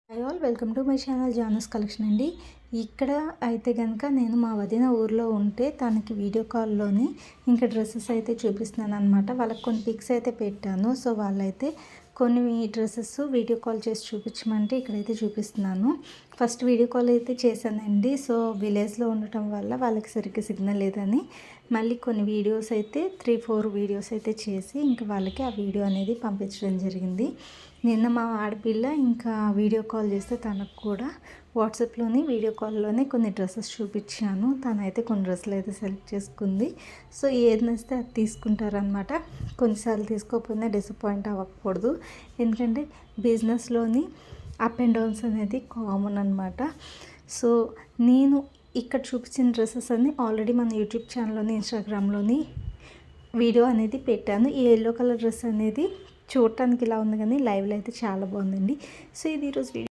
Hi all, welcome to my channel Janas collection అండి. ఇక్కడ అయితే కనుక నేను మా వదిన ఊర్లో ఉంటే తనకి వీడియో కాల్లోని ఇంకా డ్రెస్సెస్ అయితే చూపిస్తున్నాను అనమాట. వాళ్ళకి కొన్ని పిక్స్ అయితే పెట్టాను. సో వాళ్ళైతే కొన్ని డ్రెస్సెస్ వీడియో కాల్ చేసి చూపించమంటే ఇక్కడైతే చూపిస్తున్నాను. ఫస్ట్ వీడియో కాల్ అయితే చేశానండి. సో విలేజ్లో ఉండటం వల్ల వాళ్ళకి సరిగ్గా సిగ్నల్ లేదని మళ్ళీ కొన్ని వీడియోస్ అయితే 3-4 వీడియోస్ అయితే చేసి ఇంకా వాళ్ళకి ఆ వీడియో అనేది పంపించడం జరిగింది. నిన్న మా ఆడపిల్ల ఇంకా వీడియో కాల్ చేస్తే తనకు కూడా వాట్సాప్లోని వీడియో కాల్లోనే కొన్ని డ్రెస్సెస్ చూపించాను. తనైతే కొన్ని డ్రెస్సులు అయితే సెలెక్ట్ చేసుకుంది. సో ఏది నచ్చితే అది తీసుకుంటారనమాట. కొన్నిసార్లు తీసుకోకపోయినా డిసప్పాయింట్ అవ్వకూడదు. ఎందుకంటే బిజినెస్లోని అప్ అండ్ డౌన్స్ అనేది కామన్ అనమాట. సో నేను ఇక్కడ చూపించిన డ్రెస్సెస్ అన్నీ ఆల్రెడీ మన యూట్యూబ్ ఛానల్లోని ఇన్స్టాగ్రామ్లోని వీడియో అనేది పెట్టాను. ఈ ఎల్లో కలర్ డ్రెస్ అనేది చూడటానికి ఇలా ఉంది కానీ లైవ్లో అయితే చాలా బాగుందండి. సో ఇది ఈరోజు వీడియో.